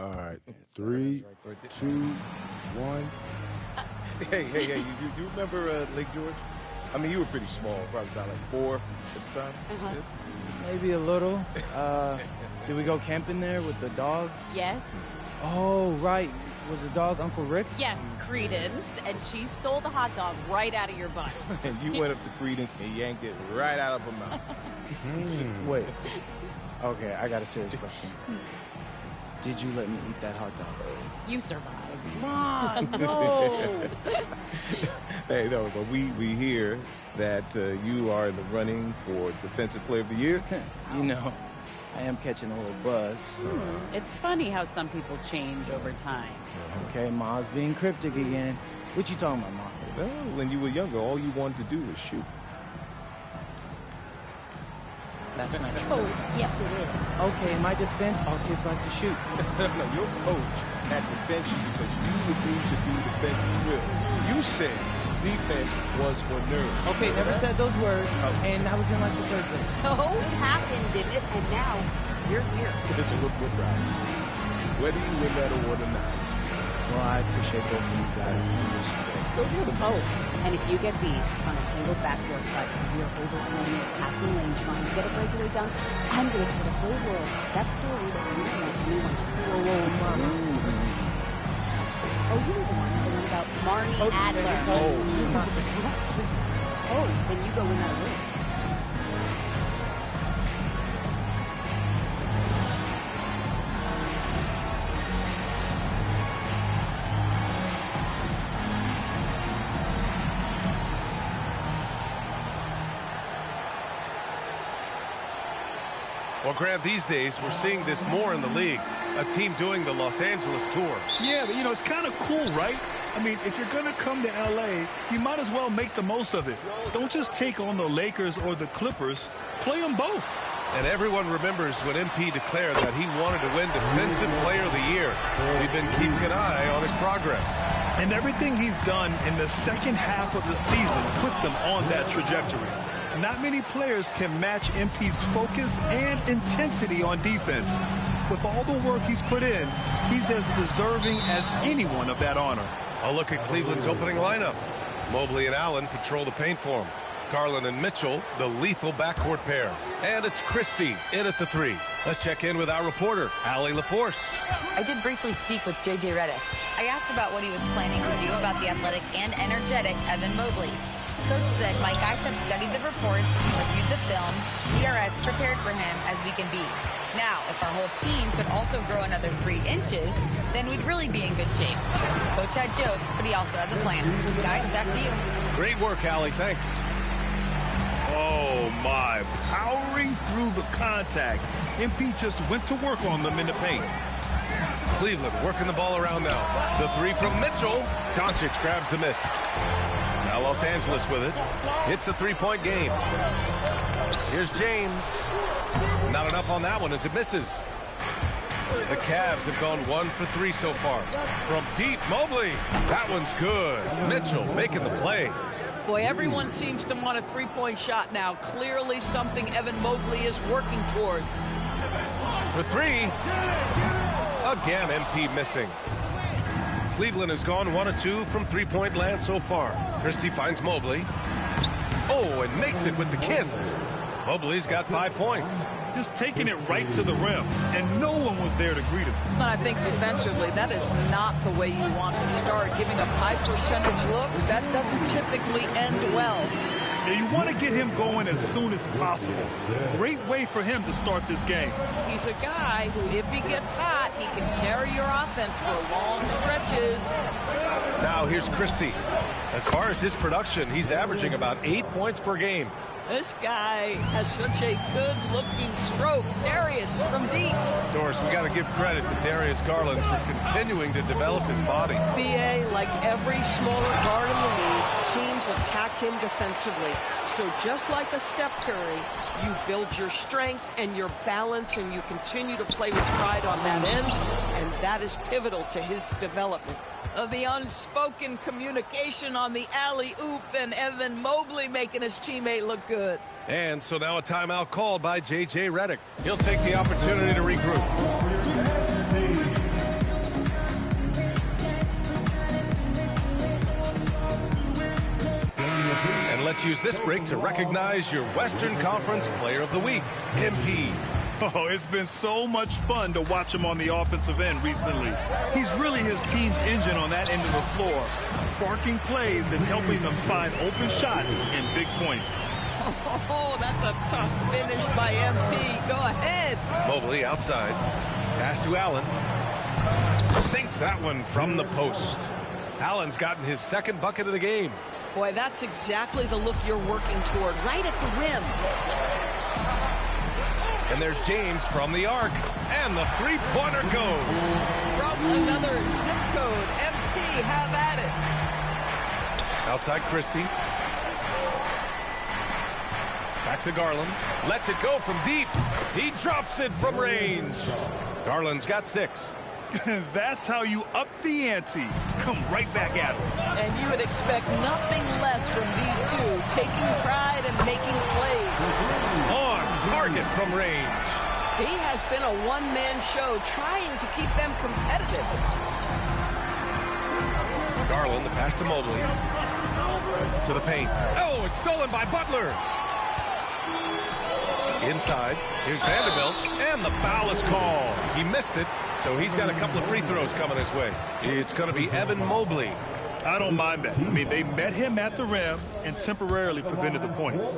All right. 3, 2, 1. Hey, you remember Lake George? I mean, you were pretty small, probably about like 4 at the time. Yeah. Maybe a little. Did we go camping there with the dog? Yes. Oh, right. Was the dog Uncle Rick's? Yes, Credence, and she stole the hot dog right out of your butt. And you went up to Credence and yanked it right out of her mouth. Wait. Okay, I got a serious question. Did you let me eat that hot dog? You survived. Come on, no! Hey, no, but we hear that you are in the running for Defensive Player of the Year. You know, I am catching a little buzz. It's funny how some people change over time. Okay, Ma's being cryptic again. What you talking about, Ma? Well, when you were younger, all you wanted to do was shoot. That's not true. Oh, yes it is. Okay, in my defense, all kids like to shoot. No, your coach had to bench you because you refused to do defensive drill. You said defense was for nerds. Okay, never said those words, and I was in like the third place. So it happened, didn't it? And now you're here. Listen, we're proud. Whether you win that award or not. Well, I appreciate both of you guys. Go get them. Oh, and if you get beat on a single backdoor cut because you're overplaying your passing lane trying to get a breakaway dunk, I'm going to tell the whole world that story that you don't want anyone to know. Whoa, Mama. Oh, you were the one about Marnie Adler. Oh, then you go win that award. Well, Grant, these days, we're seeing this more in the league. A team doing the Los Angeles tour. Yeah, but, you know, it's kind of cool, right? I mean, if you're going to come to L.A., you might as well make the most of it. Don't just take on the Lakers or the Clippers. Play them both. And everyone remembers when MP declared that he wanted to win Defensive Player of the Year. We've been keeping an eye on his progress. And everything he's done in the second half of the season puts him on that trajectory. Not many players can match MP's focus and intensity on defense. With all the work he's put in, he's as deserving as anyone of that honor. A look at Cleveland's opening lineup. Mobley and Allen patrol the paint for him. Garland and Mitchell, the lethal backcourt pair. And it's Christie in at the 3. Let's check in with our reporter, Allie LaForce. I did briefly speak with J.J. Redick. I asked about what he was planning to do about the athletic and energetic Evan Mobley. Coach said, my guys have studied the reports, reviewed the film. We are as prepared for him as we can be. Now, if our whole team could also grow another 3 inches, then we'd really be in good shape. Coach had jokes, but he also has a plan. Guys, back to you. Great work, Allie. Thanks. Oh, my. Powering through the contact. MP just went to work on them in the paint. Cleveland working the ball around now. The 3 from Mitchell. Doncic grabs the miss. Now Los Angeles with it. It's a 3-point game. Here's James. Not enough on that one as it misses. The Cavs have gone 1 for 3 so far. From deep, Mobley. That one's good. Mitchell making the play. Boy, everyone seems to want a 3-point shot now. Clearly something Evan Mobley is working towards. For 3. Again, MP missing. Cleveland has gone 1 of 2 from 3-point land so far. Christie finds Mobley. Oh, and makes it with the kiss. Mobley's got 5 points. Just taking it right to the rim, and no one was there to greet him. But I think defensively, that is not the way you want to start. Giving up high percentage looks, that doesn't typically end well. Yeah, you want to get him going as soon as possible. Great way for him to start this game. He's a guy who, if he gets hot, he can carry your offense for long stretches. Now here's Christie. As far as his production, he's averaging about 8 points per game. This guy has such a good-looking stroke. Darius from deep. Doris, we got to give credit to Darius Garland for continuing to develop his body. BA, like every smaller guard in the league, teams attack him defensively. So just like a Steph Curry, you build your strength and your balance, and you continue to play with pride on that end, and that is pivotal to his development. The unspoken communication on the alley-oop, and Evan Mobley making his teammate look good. And so now a timeout called by J.J. Redick. He'll take the opportunity to regroup. let's use this break to recognize your Western Conference Player of the Week, MP. Oh, it's been so much fun to watch him on the offensive end recently. He's really his team's engine on that end of the floor, sparking plays and helping them find open shots and big points. Oh, that's a tough finish by MP. Go ahead. Mobley outside. Pass to Allen. Sinks that one from the post. Allen's gotten his second bucket of the game. Boy, that's exactly the look you're working toward, right at the rim. And there's James from the arc. And the three-pointer goes. From another zip code. MP, have at it. Outside Christie. Back to Garland. Lets it go from deep. He drops it from range. Garland's got 6. That's how you up the ante. Come right back at him. And you would expect nothing less from these two, taking pride and making plays. On target from range. He has been a one-man show trying to keep them competitive. Garland, the pass to Mobley. To the paint. Oh, it's stolen by Butler. Inside. Here's Vanderbilt. And the foul is called. He missed it, so he's got a couple of free throws coming his way. It's going to be Evan Mobley. I don't mind that. I mean, they met him at the rim and temporarily prevented the points.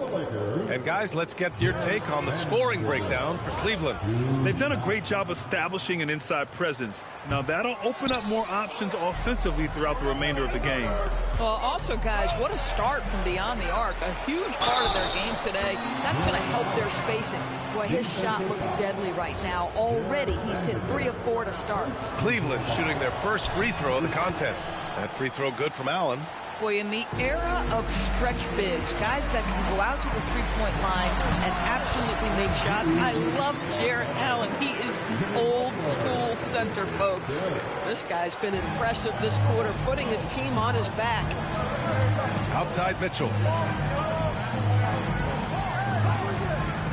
And guys, let's get your take on the scoring breakdown for Cleveland. They've done a great job establishing an inside presence. Now, that'll open up more options offensively throughout the remainder of the game. Well, also, guys, what a start from beyond the arc. A huge part of their game today. That's going to help their spacing. Boy, his shot looks deadly right now. Already, he's hit 3 of 4 to start. Cleveland shooting their first free throw of the contest. That free throw good from Allen. Boy, in the era of stretch bigs, guys that can go out to the three-point line and absolutely make shots, I love Jarrett Allen. He is old school center, folks. This guy's been impressive this quarter, putting his team on his back. Outside Mitchell.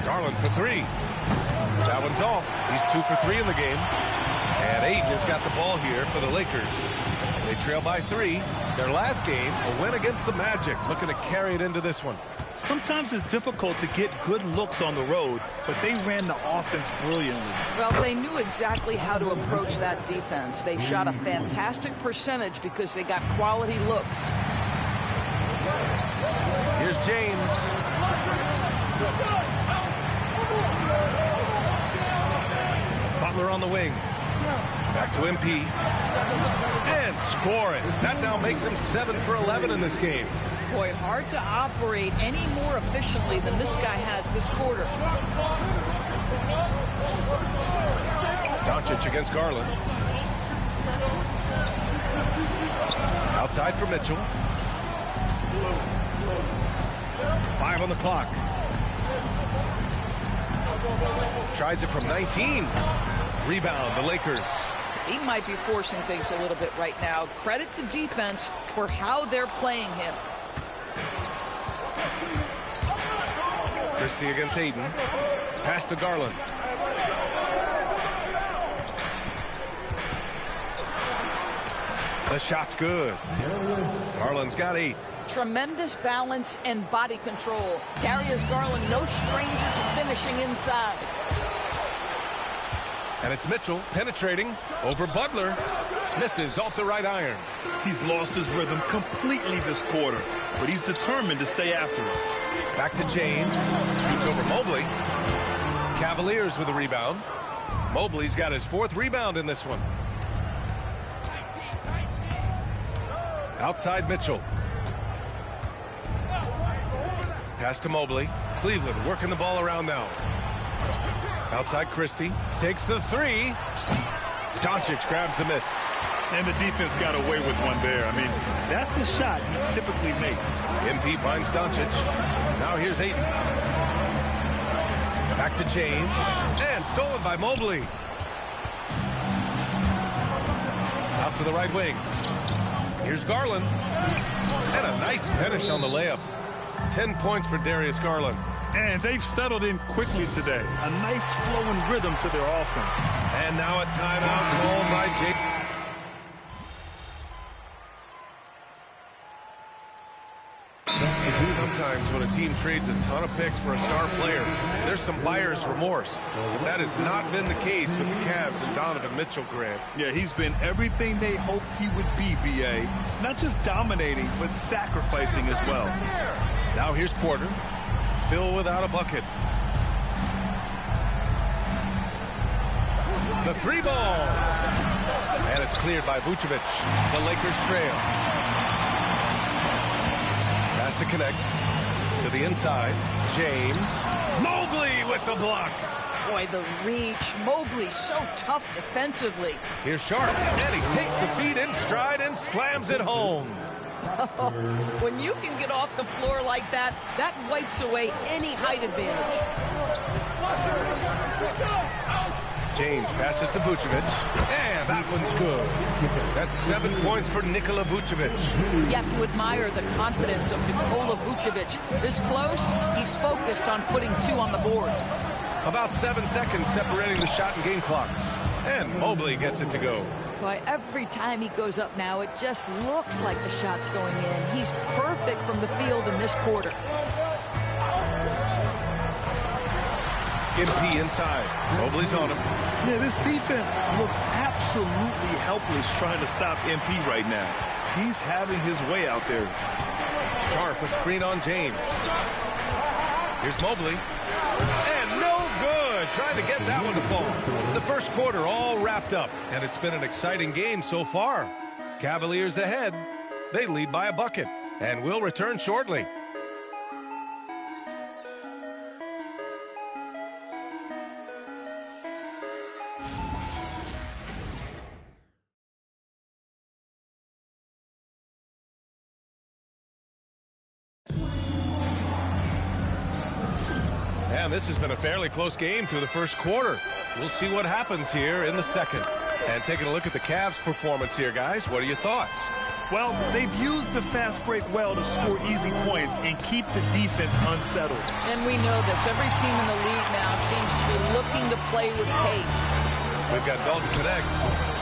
Garland for 3. That one's off. He's 2 for 3 in the game. And Ayton has got the ball here for the Lakers. They trail by 3. Their last game, a win against the Magic. Looking to carry it into this one. Sometimes it's difficult to get good looks on the road, but they ran the offense brilliantly. Well, they knew exactly how to approach that defense. They shot a fantastic percentage because they got quality looks. Here's James. Butler on the wing. Back to MP. And score it. That now makes him 7 for 11 in this game. Boy, hard to operate any more efficiently than this guy has this quarter. Doncic against Garland. Outside for Mitchell. 5 on the clock. Tries it from 19. Rebound, the Lakers. He might be forcing things a little bit right now. Credit the defense for how they're playing him. Christie against Ayton. Pass to Garland. The shot's good. Garland's got 8. Tremendous balance and body control. Darius Garland, no stranger to finishing inside. And it's Mitchell penetrating over Butler. Misses off the right iron. He's lost his rhythm completely this quarter, but he's determined to stay after it. Back to James. Shoots over Mobley. Cavaliers with a rebound. Mobley's got his 4th rebound in this one. Outside Mitchell. Pass to Mobley. Cleveland working the ball around now. Outside Christie. Takes the 3. Doncic grabs the miss. And the defense got away with one there. I mean, that's the shot he typically makes. MP finds Doncic. Now here's Ayton. Back to James. And stolen by Mobley. Out to the right wing. Here's Garland. And a nice finish on the layup. 10 points for Darius Garland. And they've settled in quickly today. A nice flowing rhythm to their offense. And now a timeout called by James. sometimes when a team trades a ton of picks for a star player, there's some buyer's remorse. But that has not been the case with the Cavs and Donovan Mitchell, Grant. Yeah, he's been everything they hoped he would be, B.A. Not just dominating, but sacrificing as well. Now here's Porter, still without a bucket. The three ball. And it's cleared by Vucevic. The Lakers trail. Has to connect to the inside. James. Mobley with the block. Boy, the reach. Mobley so tough defensively. Here's Sharp. And he takes the feed in stride and slams it home. When you can get off the floor like that, that wipes away any height advantage. James passes to Vucevic, and that one's good. That's 7 points for Nikola Vucevic. You have to admire the confidence of Nikola Vucevic. This close, he's focused on putting 2 on the board. About 7 seconds separating the shot and game clocks. And Mobley gets it to go. Boy, every time he goes up now, it just looks like the shot's going in. He's perfect from the field in this quarter. MP inside. Mobley's on him. Yeah, this defense looks absolutely helpless trying to stop MP right now. He's having his way out there. Sharp, a screen on James. Here's Mobley. And no good. Trying to get that one to fall. The first quarter all wrapped up, and it's been an exciting game so far. Cavaliers ahead. They lead by a bucket, and will return shortly. And this has been a fairly close game through the first quarter. We'll see what happens here in the second. And taking a look at the Cavs' performance here, guys, what are your thoughts? Well, they've used the fast break well to score easy points and keep the defense unsettled. And we know this. Every team in the league now seems to be looking to play with pace. We've got Dalton Connect.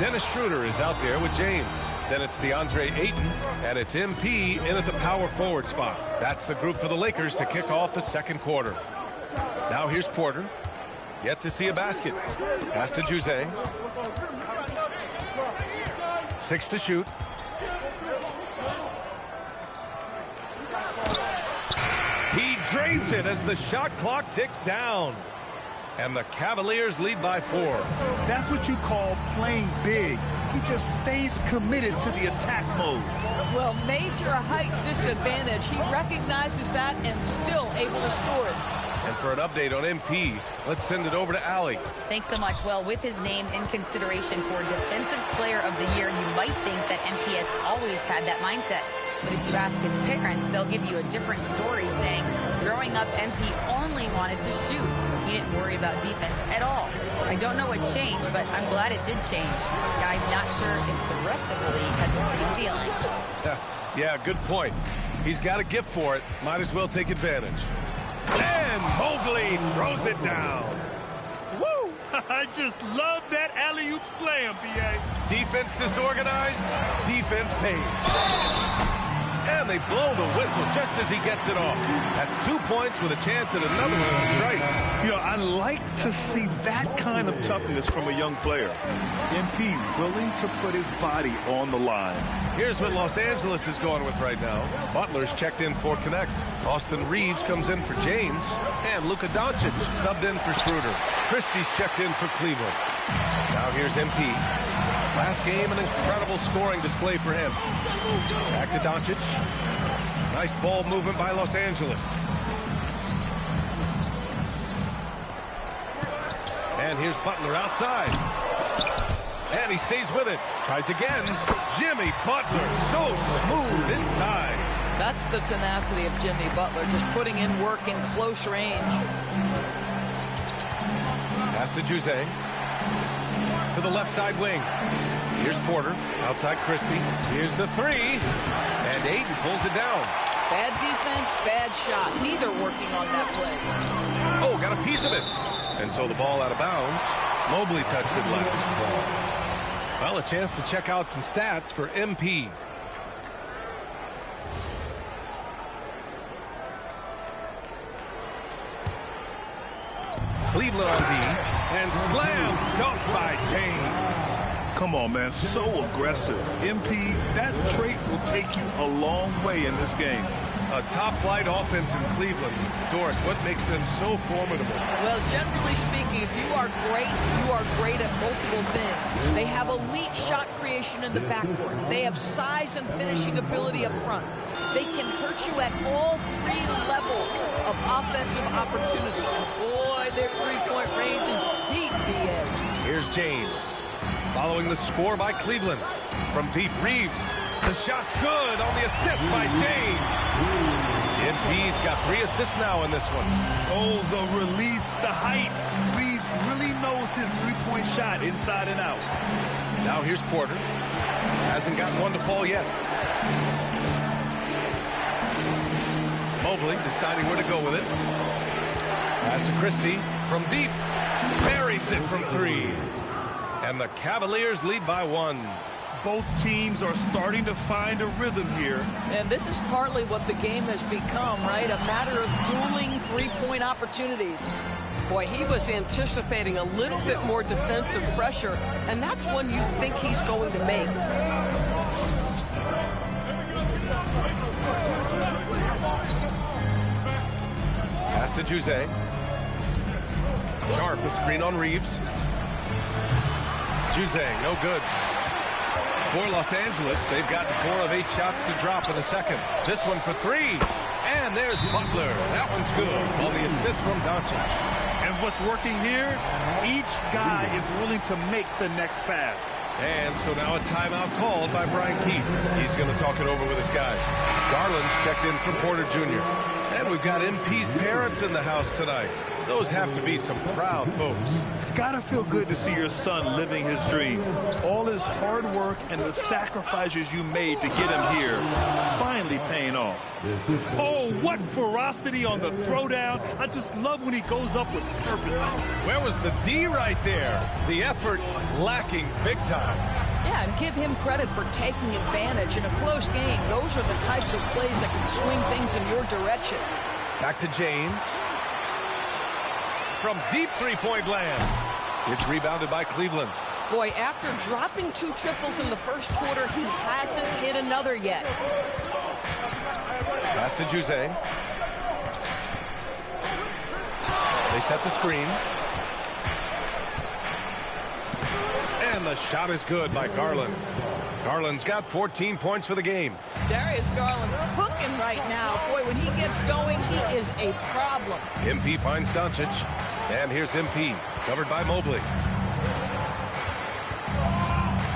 Dennis Schroeder is out there with James. Then it's DeAndre Ayton, and it's MP in at the power forward spot. That's the group for the Lakers to kick off the second quarter. Now here's Porter. Yet to see a basket. Pass to Jose. 6 to shoot. He drains it as the shot clock ticks down. And the Cavaliers lead by 4. That's what you call playing big. He just stays committed to the attack mode. Well, major height disadvantage. He recognizes that and still able to score it. And for an update on MP, let's send it over to Allie. Thanks so much. Well, with his name in consideration for Defensive Player of the Year, you might think that MP has always had that mindset. But if you ask his parents, they'll give you a different story, saying growing up, MP only wanted to shoot. He didn't worry about defense at all. I don't know what changed, but I'm glad it did change. Guy's not sure if the rest of the league has the same feelings. Yeah, good point. He's got a gift for it. Might as well take advantage. And Mobley throws it down. Woo! I just love that alley-oop slam, B.A. Defense disorganized, defense pays. And they blow the whistle just as he gets it off. That's 2 points with a chance at another one to strike. You know, I like to see that kind of toughness from a young player. MP willing to put his body on the line. Here's what Los Angeles is going with right now. Butler's checked in for Connect. Austin Reeves comes in for James. And Luka Doncic subbed in for Schroeder. Christie's checked in for Cleveland. Now here's MP. Last game, an incredible scoring display for him. Back to Doncic. Nice ball movement by Los Angeles. And here's Butler outside. And he stays with it. Tries again. Jimmy Butler, so smooth inside. That's the tenacity of Jimmy Butler, just putting in work in close range. Pass to Jose. To the left side wing. Here's Porter. Outside Christie. Here's the three. And Ayton pulls it down. Bad defense, bad shot. Neither working on that play. Oh, got a piece of it. And so the ball out of bounds. Mobley touched it last. Well, a chance to check out some stats for MP. Cleveland on D. And slam dunk by James. Come on, man. So aggressive. MP, that trait will take you a long way in this game. A top-flight offense in Cleveland. Doris, what makes them so formidable? Well, generally speaking, if you are great at multiple things. They have elite shot creation in the backcourt. They have size and finishing ability up front. They can hurt you at all three levels of offensive opportunity. Boy, their three-point range is deep, BA. Here's James. Following the score by Cleveland. From deep, Reeves. The shot's good on the assist by James. MP's got 3 assists now in this one. Oh, the release, the height. Reeves really knows his three-point shot inside and out. Now here's Porter. Hasn't gotten one to fall yet. Mobley deciding where to go with it. Pass to Christie from deep. Buries it from 3. And the Cavaliers lead by 1. Both teams are starting to find a rhythm here. And this is partly what the game has become, right? A matter of dueling three-point opportunities. Boy, he was anticipating a little bit more defensive pressure, and that's one you think he's going to make. Pass to Jose. Sharp, a screen on Reeves. Jose, no good. For Los Angeles, they've gotten 4 of 8 shots to drop in the second. This one for 3. And there's Butler. That one's good on the assist from Doncic. And what's working here, each guy is willing to make the next pass. And so now a timeout called by Brian Keith. He's going to talk it over with his guys. Garland's checked in for Porter Jr. And we've got MP's parents in the house tonight. Those have to be some proud folks. It's got to feel good to see your son living his dream. All his hard work and the sacrifices you made to get him here finally paying off. Oh, what ferocity on the throwdown. I just love when he goes up with purpose. Where was the D right there? The effort lacking big time. Yeah, and give him credit for taking advantage in a close game. Those are the types of plays that can swing things in your direction. Back to James. From deep three-point land. It's rebounded by Cleveland. Boy, after dropping 2 triples in the first quarter, he hasn't hit another yet. Pass to Jose. They set the screen. And the shot is good by Garland. Garland's got 14 points for the game. Darius Garland cooking right now. Boy, when he gets going, he is a problem. MP finds Doncic. And here's MP, covered by Mobley.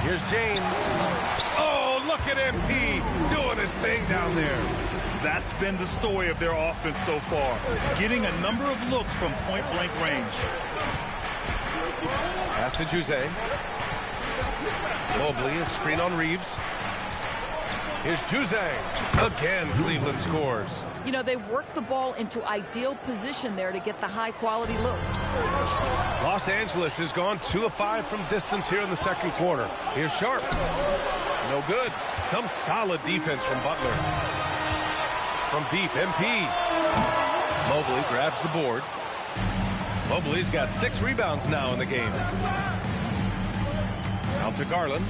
Here's James. Oh, look at MP doing his thing down there. That's been the story of their offense so far, getting a number of looks from point-blank range. Pass to Jose. Mobley, a screen on Reeves. Here's Jose. Again, Cleveland scores. You know, they work the ball into ideal position there to get the high-quality look. Los Angeles has gone 2 of 5 from distance here in the second quarter. Here's Sharp. No good. Some solid defense from Butler. From deep, MP. Mobley grabs the board. Mobley's got 6 rebounds now in the game. Out to Garland.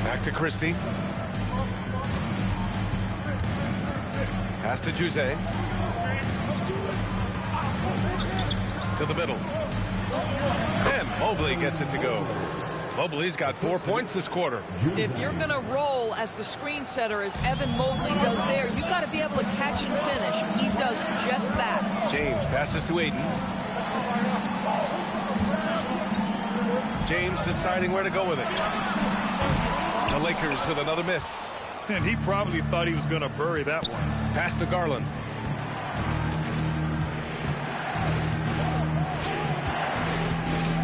Back to Christie. Pass to Jose. To the middle. And Mobley gets it to go. Mobley's got 4 points this quarter. If you're going to roll as the screen setter as Evan Mobley does there, you've got to be able to catch and finish. He does just that. James passes to Aiden. James deciding where to go with it. The Lakers with another miss. And he probably thought he was going to bury that one. Pass to Garland.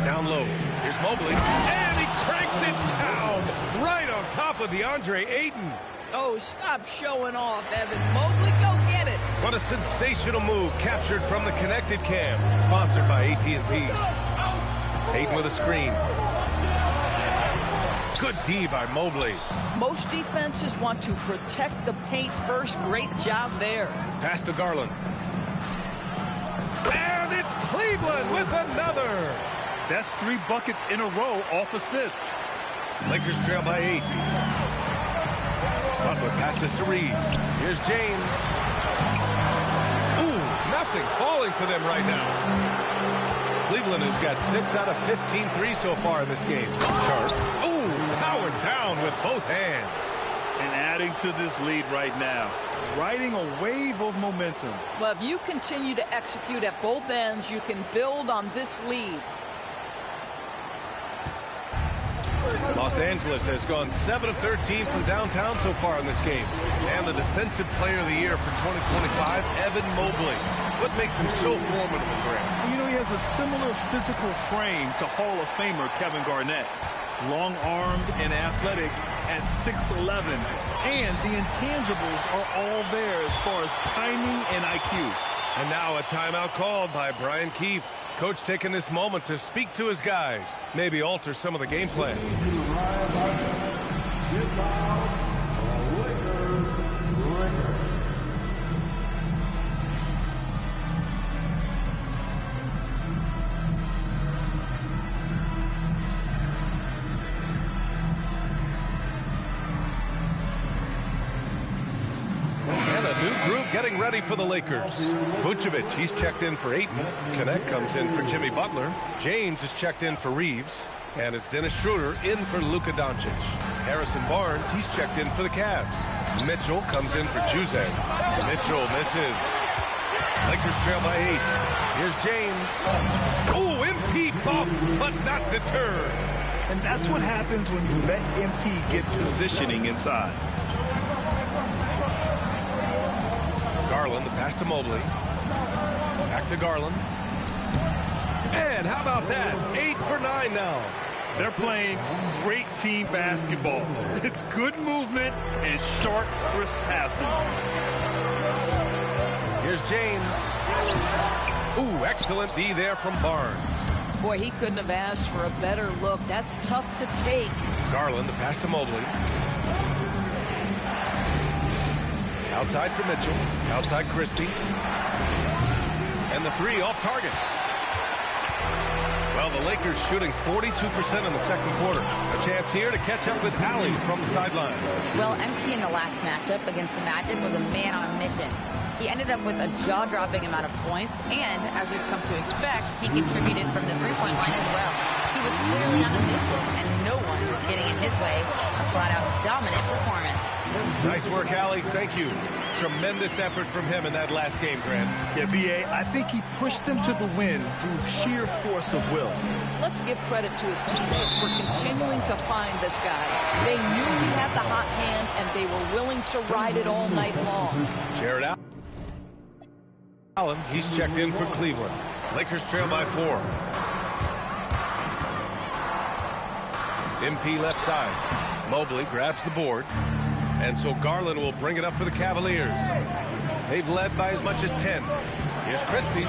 Down low. Here's Mobley. And he cranks it down right on top of DeAndre Ayton. Oh, stop showing off, Evan Mobley. Go get it. What a sensational move captured from the connected cam. Sponsored by AT&T. Ayton with a screen. Good D by Mobley. Most defenses want to protect the paint first. Great job there. Pass to Garland. And it's Cleveland Cleveland with another. That's 3 buckets in a row off assist. Lakers trail by 8. Butler passes to Reeves. Here's James. Ooh, nothing falling for them right now. Cleveland has got 6 out of 15 threes so far in this game. Sharp. Ooh, powered down with both hands. And adding to this lead right now, riding a wave of momentum. Well, if you continue to execute at both ends, you can build on this lead. Los Angeles has gone 7 of 13 from downtown so far in this game. And the Defensive Player of the Year for 2025, Evan Mobley. What makes him so formidable, Grant? You know, he has a similar physical frame to Hall of Famer Kevin Garnett. Long-armed and athletic at 6'11". And the intangibles are all there as far as timing and IQ. And now a timeout called by Brian Keefe. Coach taking this moment to speak to his guys, maybe alter some of the game plan. Getting ready for the Lakers. Vucevic, he's checked in for Ayton. Connect comes in for Jimmy Butler. James is checked in for Reeves. And it's Dennis Schroeder in for Luka Doncic. Harrison Barnes, he's checked in for the Cavs. Mitchell comes in for Juzang. Mitchell misses. Lakers trail by 8. Here's James. Oh, MP bumped, but not deterred. And that's what happens when you let MP get positioning inside. Garland, the pass to Mobley. Back to Garland. And how about that? 8 for 9 now. They're playing great team basketball. It's good movement and sharp, crisp passing. Here's James. Ooh, excellent D there from Barnes. Boy, he couldn't have asked for a better look. That's tough to take. Garland, the pass to Mobley. Outside for Mitchell. Outside Christie. And the 3 off target. Well, the Lakers shooting 42% in the second quarter. A chance here to catch up with Allie from the sideline. Well, MP in the last matchup against the Magic was a man on a mission. He ended up with a jaw-dropping amount of points, and as we've come to expect, he contributed from the three-point line as well. He was clearly on a mission, and no one was getting in his way. A flat-out dominant performance. Nice work, Allie. Thank you. Tremendous effort from him in that last game, Grant. Yeah, B.A., I think he pushed them to the win through sheer force of will. Let's give credit to his teammates for continuing to find this guy. They knew he had the hot hand, and they were willing to ride it all night long. Jared Allen, he's checked in for Cleveland. Lakers trail by 4. MP left side. Mobley grabs the board. And so Garland will bring it up for the Cavaliers. They've led by as much as 10. Here's Christie.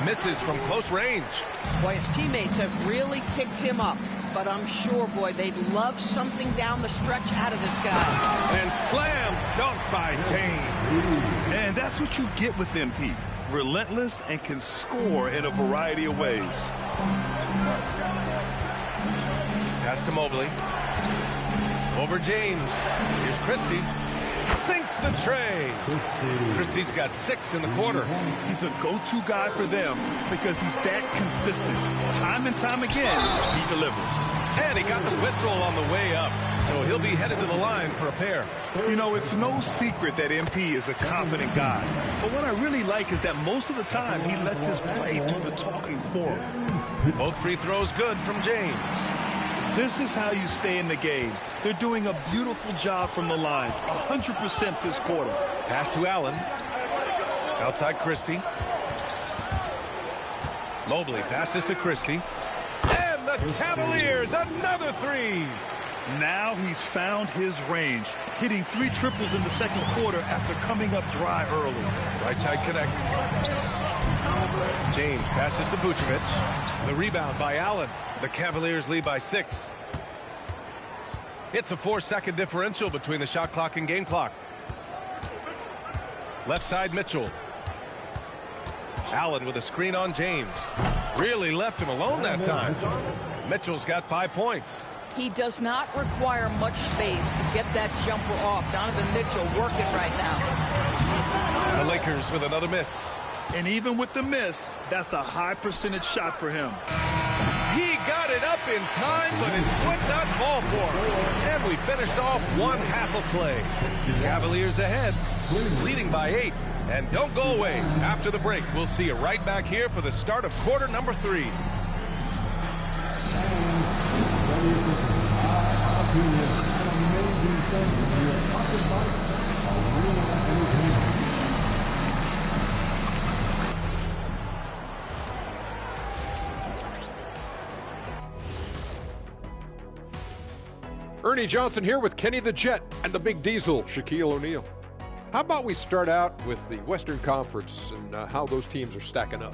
Misses from close range. Boy, his teammates have really picked him up. But I'm sure, boy, they'd love something down the stretch out of this guy. And slam dunk by James. And that's what you get with MP. Relentless and can score in a variety of ways. Pass to Mobley. Over James. Here's Christie. Sinks the tray. Christie's got 6 in the quarter. He's a go-to guy for them because he's that consistent. Time and time again, he delivers. And he got the whistle on the way up, so he'll be headed to the line for a pair. You know, it's no secret that MP is a confident guy. But what I really like is that most of the time he lets his play do the talking for him. Both free throws good from James. This is how you stay in the game. They're doing a beautiful job from the line. 100% this quarter. Pass to Allen. Outside Christie. Mobley passes to Christie. And the Cavaliers, another 3. Now he's found his range, hitting 3 triples in the second quarter after coming up dry early. Right side connect. James passes to Vucevic. The rebound by Allen. The Cavaliers lead by 6. It's a 4-second differential between the shot clock and game clock. Left side Mitchell. Allen with a screen on James. Really left him alone that time. Mitchell's got 5 points. He does not require much space to get that jumper off. Donovan Mitchell working right now. The Lakers with another miss. And even with the miss, that's a high percentage shot for him. He got it up in time, but it would not fall for him. And we finished off one half of play. Cavaliers ahead, leading by 8. And don't go away. After the break, we'll see you right back here for the start of quarter number 3. Ernie Johnson here with Kenny the Jet and the Big Diesel, Shaquille O'Neal. How about we start out with the Western Conference and how those teams are stacking up?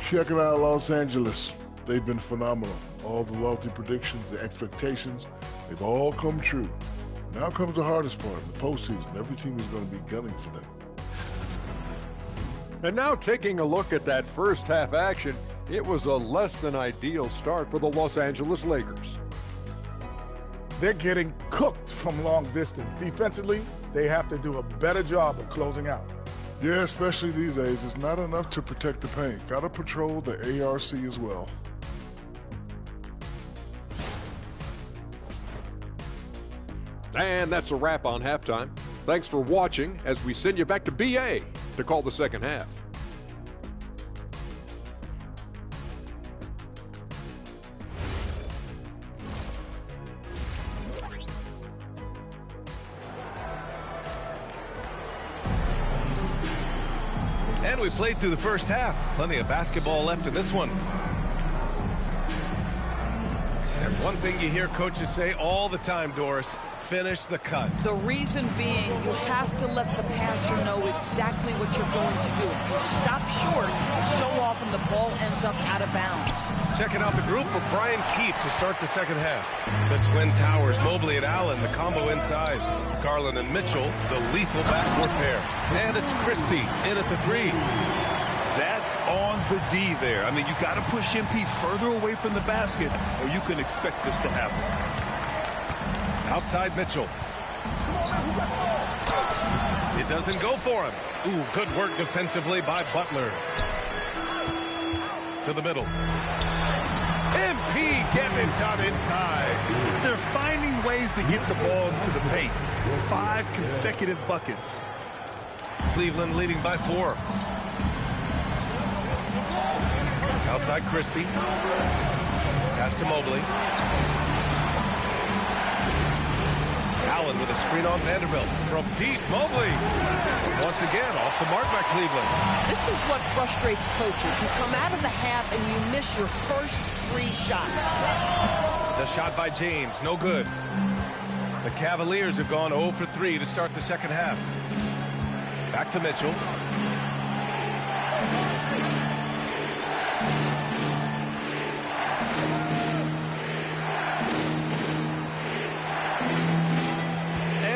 Checking out Los Angeles. They've been phenomenal. All the lofty predictions, the expectations, they've all come true. Now comes the hardest part, the postseason. Every team is going to be gunning for them. And now taking a look at that first half action, it was a less than ideal start for the Los Angeles Lakers. They're getting cooked from long distance. Defensively, they have to do a better job of closing out. Yeah, especially these days. It's not enough to protect the paint. Got to patrol the ARC as well. And that's a wrap on halftime. Thanks for watching as we send you back to BA to call the second half. And we played through the first half. Plenty of basketball left in this one. And one thing you hear coaches say all the time, Doris, finish the cut. The reason being, you have to let the passer know exactly what you're going to do. If you stop short, so often the ball ends up out of bounds. Checking out the group for Brian Keefe to start the second half. The Twin Towers, Mobley and Allen, the combo inside. Garland and Mitchell, the lethal backcourt pair. And it's Christie in at the 3. That's on the D there. I mean, you got to push MP further away from the basket, or you can expect this to happen. Outside Mitchell. It doesn't go for him. Ooh, good work defensively by Butler. To the middle. MP getting it done inside. They're finding ways to get the ball to the paint. 5 consecutive buckets. Cleveland leading by 4. Outside Christie. Pass to Mobley. Allen with a screen on Vanderbilt. From deep, Mobley. Once again, off the mark by Cleveland. This is what frustrates coaches. You come out of the half and you miss your first 3 shots. The shot by James, no good. The Cavaliers have gone 0 for 3 to start the second half. Back to Mitchell.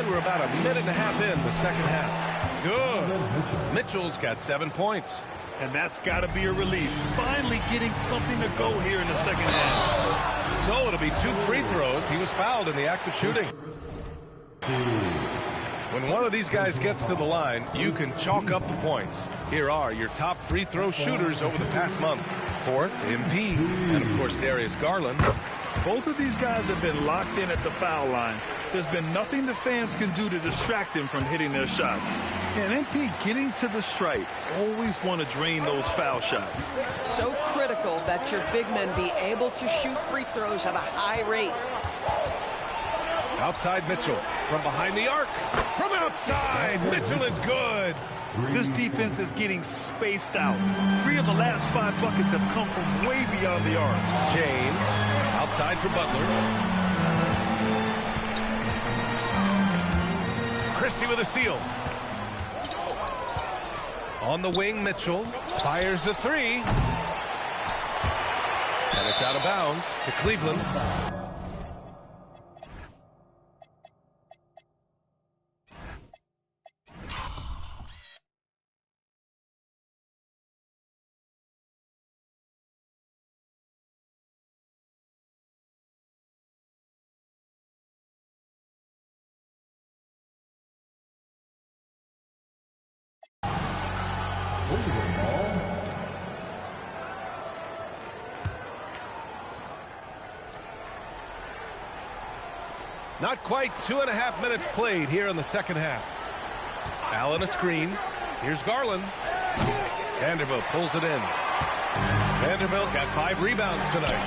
We're about a minute and a half in the second half. Good. Mitchell's got 7 points. And that's got to be a relief. Finally getting something to go here in the second half. So it'll be 2 free throws. He was fouled in the act of shooting. When one of these guys gets to the line, you can chalk up the points. Here are your top free throw shooters over the past month. 4th, MP, and of course Darius Garland. Both of these guys have been locked in at the foul line. There's been nothing the fans can do to distract them from hitting their shots. And MP getting to the stripe, always want to drain those foul shots. So critical that your big men be able to shoot free throws at a high rate. Outside Mitchell, from behind the arc, from outside, Mitchell is good. This defense is getting spaced out. 3 of the last 5 buckets have come from way beyond the arc. James, outside for Butler. Christie with a steal. On the wing, Mitchell fires the 3. And it's out of bounds to Cleveland. Not quite 2.5 minutes played here in the second half. Allen a screen. Here's Garland. Vanderbilt pulls it in. Vanderbilt's got 5 rebounds tonight.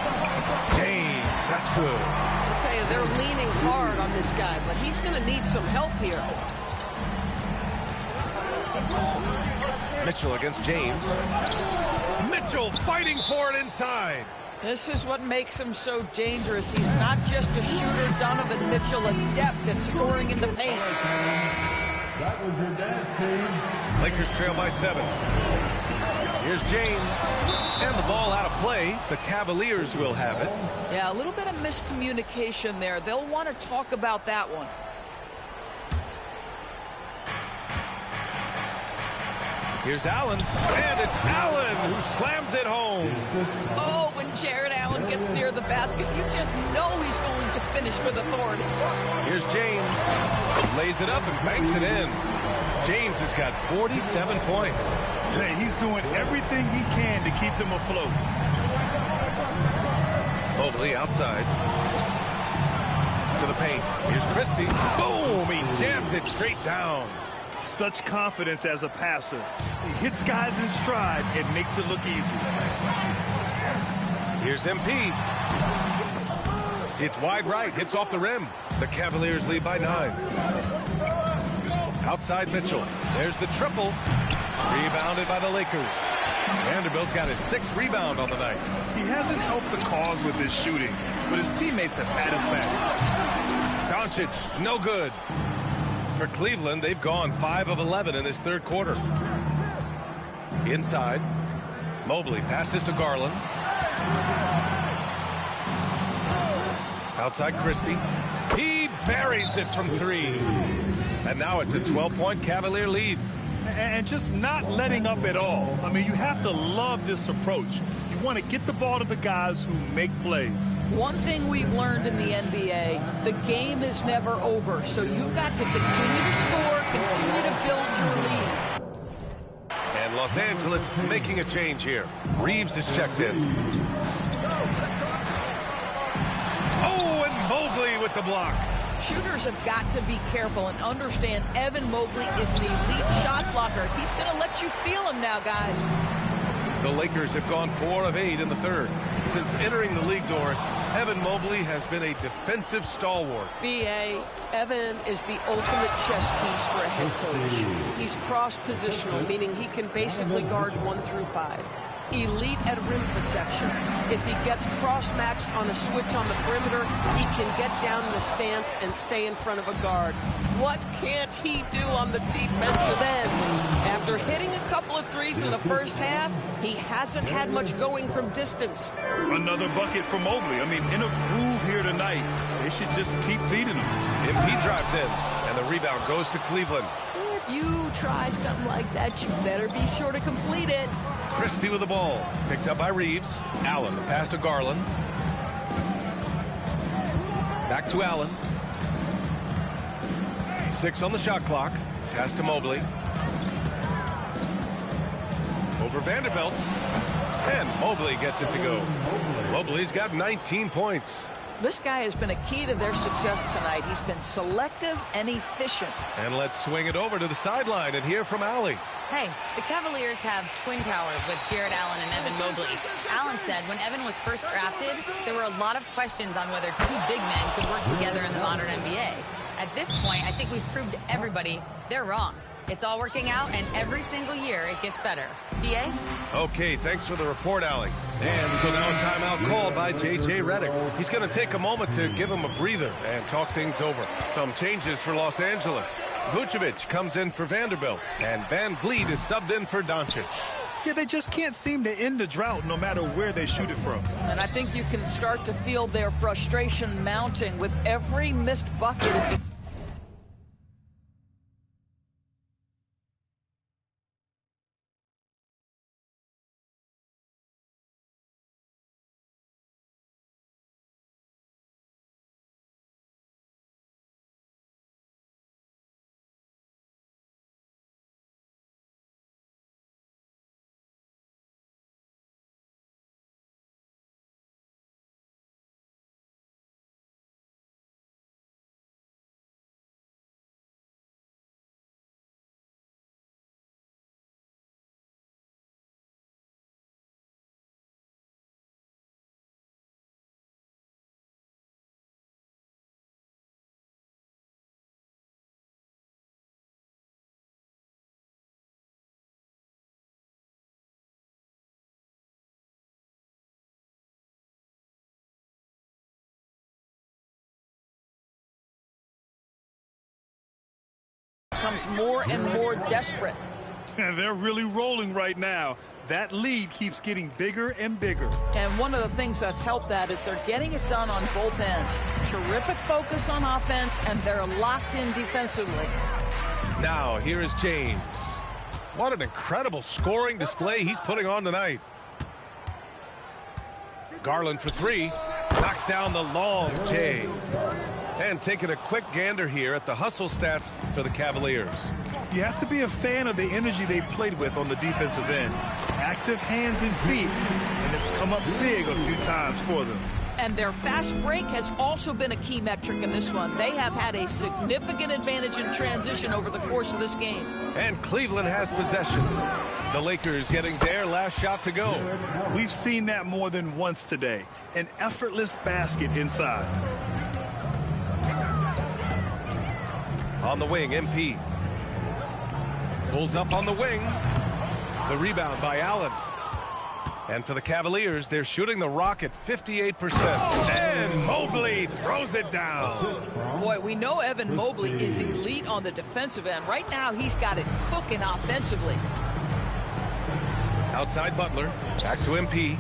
James, that's good. I'll tell you, they're leaning hard on this guy, but he's going to need some help here. Mitchell against James. Mitchell fighting for it inside. This is what makes him so dangerous. He's not just a shooter. Donovan Mitchell adept at scoring in the paint. That was your dance team. Lakers trail by 7. Here's James. And the ball out of play. The Cavaliers will have it. Yeah, a little bit of miscommunication there. They'll want to talk about that one. Here's Allen, and it's Allen who slams it home. Oh, when Jared Allen gets near the basket, you just know he's going to finish with authority. Here's James. Lays it up and banks it in. James has got 47 points. Hey, he's doing everything he can to keep them afloat. Mobley outside. To the paint. Here's Christie. Boom! He jams it straight down. Such confidence as a passer. He hits guys in stride. It makes it look easy. Here's MP. It's wide right. Hits off the rim. The Cavaliers lead by 9. Outside Mitchell. There's the triple. Rebounded by the Lakers. Vanderbilt's got his 6th rebound on the night. He hasn't helped the cause with his shooting, but his teammates have had his back. Doncic, no good. For Cleveland, they've gone 5 of 11 in this third quarter. Inside, Mobley passes to Garland. Outside Christie. He buries it from 3. And now it's a 12-point Cavalier lead. And just not letting up at all. I mean, you have to love this approach. You want to get the ball to the guys who make plays. One thing we've learned in the NBA, the game is never over. So you've got to continue to score, continue to build your lead. And Los Angeles making a change here. Reeves is checked in. Oh, and Mobley with the block. Shooters have got to be careful and understand Evan Mobley is an elite shot blocker. He's going to let you feel him now, guys. The Lakers have gone 4 of 8 in the third. Since entering the league, Doris, Evan Mobley has been a defensive stalwart. B.A., Evan is the ultimate chess piece for a head coach. He's cross-positional, meaning he can basically guard 1 through 5. Elite at rim protection. If he gets cross-matched on a switch on the perimeter, he can get down in the stance and stay in front of a guard. What can't he do on the defensive end? After hitting a couple of threes in the first half, he hasn't had much going from distance. Another bucket for Mobley. I mean, in a groove here tonight. They should just keep feeding him. MP drives in, and the rebound goes to Cleveland. If you try something like that, you better be sure to complete it. Christie with the ball. Picked up by Reeves. Allen, the pass to Garland. Back to Allen. 6 on the shot clock. Pass to Mobley. Over Vanderbilt. And Mobley gets it to go. Mobley's got 19 points. This guy has been a key to their success tonight. He's been selective and efficient. And let's swing it over to the sideline and hear from Allie. Hey, the Cavaliers have twin towers with Jared Allen and Evan Mobley. Allen said when Evan was first drafted, there were a lot of questions on whether 2 big men could work together in the modern NBA. At this point, I think we've proved to everybody they're wrong. It's all working out, and every single year it gets better. B.A.? Okay, thanks for the report, Allie. And so now a timeout called by J.J. Redick. He's going to take a moment to give him a breather and talk things over. Some changes for Los Angeles. Vucevic comes in for Vanderbilt, and Van Vliet is subbed in for Doncic. Yeah, they just can't seem to end the drought no matter where they shoot it from. And I think you can start to feel their frustration mounting with every missed bucket. more and more desperate. And they're really rolling right now. That lead keeps getting bigger and bigger. And one of the things that's helped that is they're getting it done on both ends. Terrific focus on offense, and they're locked in defensively. Now, here is James. What an incredible scoring display he's putting on tonight. Garland for three. Knocks down the long J. And taking a quick gander here at the hustle stats for the Cavaliers. You have to be a fan of the energy they played with on the defensive end. Active hands and feet, and it's come up big a few times for them. And their fast break has also been a key metric in this one. They have had a significant advantage in transition over the course of this game. And Cleveland has possession. The Lakers getting their last shot to go. We've seen that more than once today. An effortless basket inside. On the wing, MP. Pulls up on the wing. The rebound by Allen. And for the Cavaliers, they're shooting the rock at 58%. And Mobley throws it down. Boy, we know Evan Mobley is elite on the defensive end. Right now, he's got it cooking offensively. Outside Butler. Back to MP.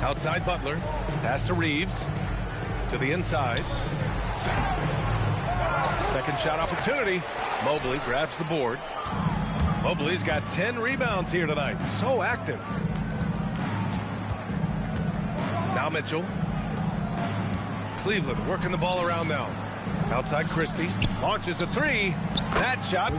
Outside Butler. Pass to Reeves. To the inside. Second shot opportunity. Mobley grabs the board. Mobley's got 10 rebounds here tonight. So active. Now Mitchell. Cleveland working the ball around now. Outside Christie. Launches a three. That shot